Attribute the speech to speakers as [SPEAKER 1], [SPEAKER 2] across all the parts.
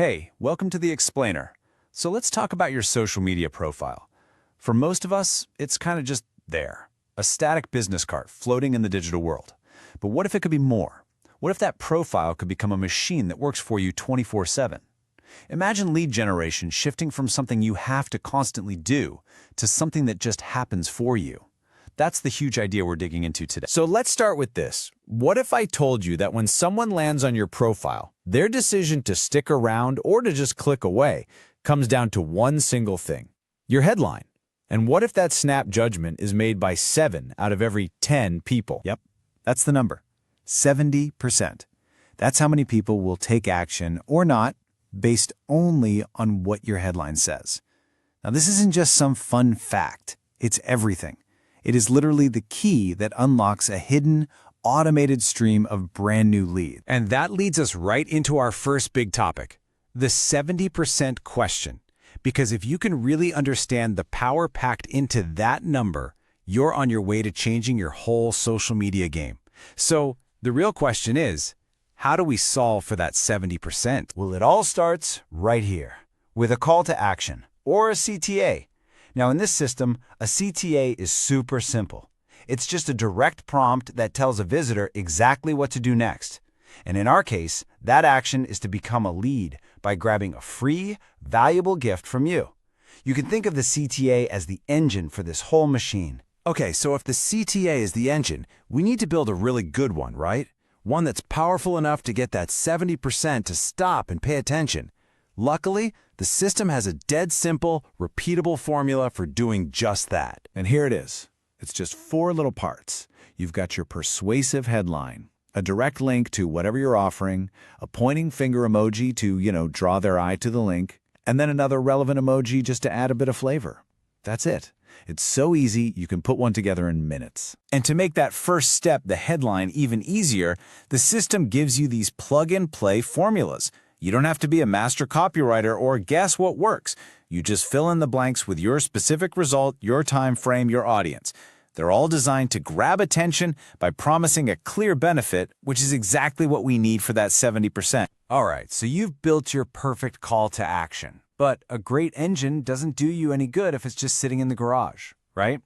[SPEAKER 1] Hey, welcome to The Explainer. So let's talk about your social media profile. For most of us, it's kind of just there, a static business card floating in the digital world. But what if it could be more? What if that profile could become a machine that works for you 24/7? Imagine lead generation shifting from something you have to constantly do to something that just happens for you. That's the huge idea we're digging into today.
[SPEAKER 2] So let's start with this. What if I told you that when someone lands on your profile, their decision to stick around or to just click away comes down to one single thing, your headline? And what if that snap judgment is made by 7 out of every 10 people?
[SPEAKER 1] Yep, that's the number. 70%. That's how many people will take action or not based only on what your headline says. Now, this isn't just some fun fact. It's everything. It is literally the key that unlocks a hidden, automated stream of brand new leads.
[SPEAKER 2] And that leads us right into our first big topic, the 70% question. Because if you can really understand the power packed into that number, you're on your way to changing your whole social media game. So the real question is, how do we solve for that 70%?
[SPEAKER 1] Well, it all starts right here with a call to action or a CTA. Now, in this system, a CTA is super simple. It's just a direct prompt that tells a visitor exactly what to do next. And in our case, that action is to become a lead by grabbing a free, valuable gift from you. You can think of the CTA as the engine for this whole machine.
[SPEAKER 2] Okay, so if the CTA is the engine, we need to build a really good one, right? One that's powerful enough to get that 70% to stop and pay attention. Luckily, the system has a dead simple, repeatable formula for doing just that.
[SPEAKER 1] And here it is. It's just 4 little parts. You've got your persuasive headline, a direct link to whatever you're offering, a pointing finger emoji to, draw their eye to the link, and then another relevant emoji just to add a bit of flavor. That's it. It's so easy, you can put one together in minutes. And to make that first step, the headline, even easier, the system gives you these plug-and-play formulas. You don't have to be a master copywriter or guess what works. You just fill in the blanks with your specific result, your time frame, your audience. They're all designed to grab attention by promising a clear benefit, which is exactly what we need for that 70%.
[SPEAKER 2] All right, so you've built your perfect call to action. But a great engine doesn't do you any good if it's just sitting in the garage, right?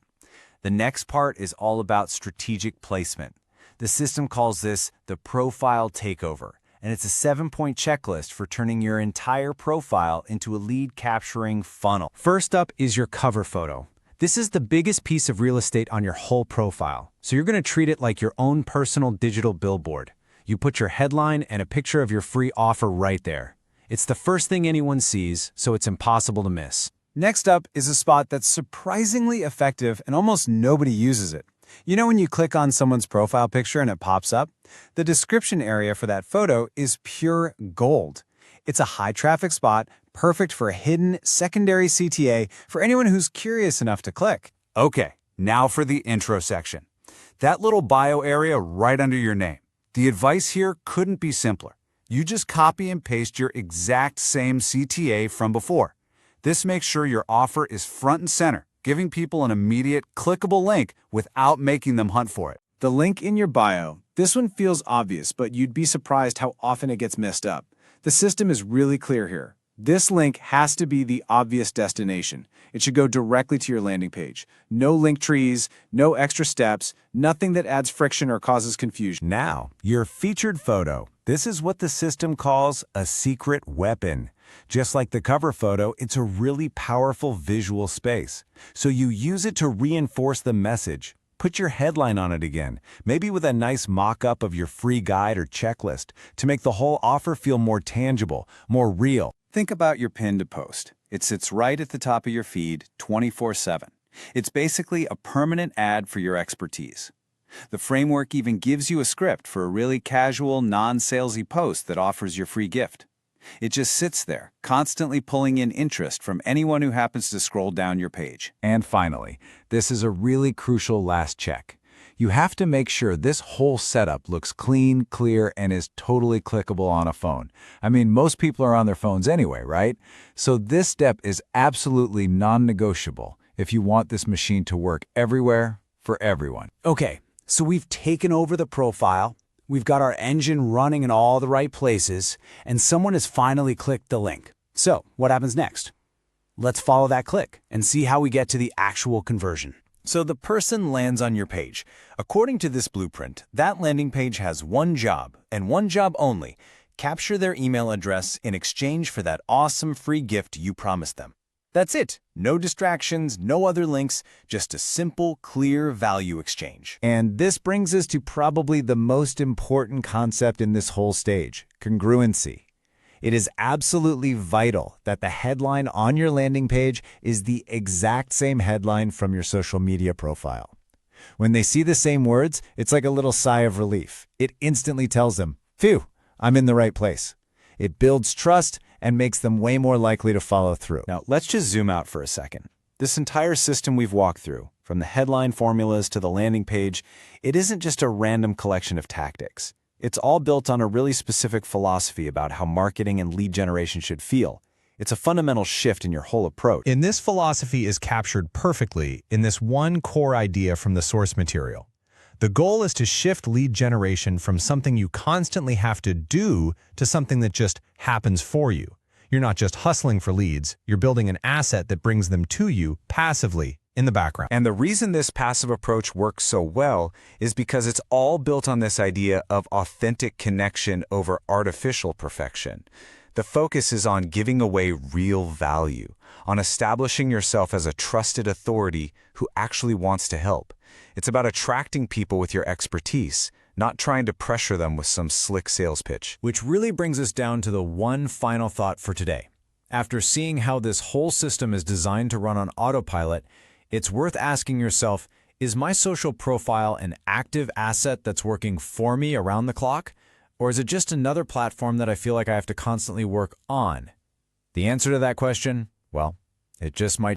[SPEAKER 2] The next part is all about strategic placement. The system calls this the profile takeover, and it's a 7-point checklist for turning your entire profile into a lead-capturing funnel. First up is your cover photo. This is the biggest piece of real estate on your whole profile, so you're going to treat it like your own personal digital billboard. You put your headline and a picture of your free offer right there. It's the first thing anyone sees, so it's impossible to miss.
[SPEAKER 1] Next up is a spot that's surprisingly effective and almost nobody uses it. You know when you click on someone's profile picture and it pops up? The description area for that photo is pure gold. It's a high-traffic spot, perfect for a hidden secondary CTA for anyone who's curious enough to click.
[SPEAKER 2] Okay, now for the intro section. That little bio area right under your name. The advice here couldn't be simpler. You just copy and paste your exact same CTA from before. This makes sure your offer is front and center, giving people an immediate, clickable link without making them hunt for it.
[SPEAKER 1] The link in your bio. This one feels obvious, but you'd be surprised how often it gets messed up. The system is really clear here. This link has to be the obvious destination. It should go directly to your landing page. No link trees, no extra steps, nothing that adds friction or causes confusion.
[SPEAKER 2] Now, your featured photo. This is what the system calls a secret weapon. Just like the cover photo, it's a really powerful visual space. So you use it to reinforce the message. Put your headline on it again, maybe with a nice mock-up of your free guide or checklist to make the whole offer feel more tangible, more real.
[SPEAKER 1] Think about your pinned post. It sits right at the top of your feed 24/7. It's basically a permanent ad for your expertise. The framework even gives you a script for a really casual, non-salesy post that offers your free gift. It just sits there, constantly pulling in interest from anyone who happens to scroll down your page.
[SPEAKER 2] And finally, this is a really crucial last check. You have to make sure this whole setup looks clean, clear, and is totally clickable on a phone. I mean, most people are on their phones anyway, right? So this step is absolutely non-negotiable if you want this machine to work everywhere for everyone.
[SPEAKER 1] Okay, so we've taken over the profile,
[SPEAKER 3] we've got our engine running in all the right places, and someone has finally clicked the link. So, what happens next? Let's follow that click and see how we get to the actual conversion.
[SPEAKER 2] So the person lands on your page. According to this blueprint, that landing page has one job, and one job only: capture their email address in exchange for that awesome free gift you promised them. That's it. No distractions, no other links, just a simple, clear value exchange.
[SPEAKER 1] And this brings us to probably the most important concept in this whole stage: congruency. It is absolutely vital that the headline on your landing page is the exact same headline from your social media profile. When they see the same words, it's like a little sigh of relief. It instantly tells them, phew, I'm in the right place. It builds trust and makes them way more likely to follow through.
[SPEAKER 2] Now, let's just zoom out for a second. This entire system we've walked through, from the headline formulas to the landing page, it isn't just a random collection of tactics. It's all built on a really specific philosophy about how marketing and lead generation should feel. It's a fundamental shift in your whole approach.
[SPEAKER 4] And this philosophy is captured perfectly in this one core idea from the source material. The goal is to shift lead generation from something you constantly have to do to something that just happens for you. You're not just hustling for leads, you're building an asset that brings them to you passively in the background.
[SPEAKER 2] And the reason this passive approach works so well is because it's all built on this idea of authentic connection over artificial perfection. The focus is on giving away real value, on establishing yourself as a trusted authority who actually wants to help. It's about attracting people with your expertise, not trying to pressure them with some slick sales pitch.
[SPEAKER 1] Which really brings us down to the one final thought for today. After seeing how this whole system is designed to run on autopilot, it's worth asking yourself, is my social profile an active asset that's working for me around the clock? Or is it just another platform that I feel like I have to constantly work on? The answer to that question, well, it just might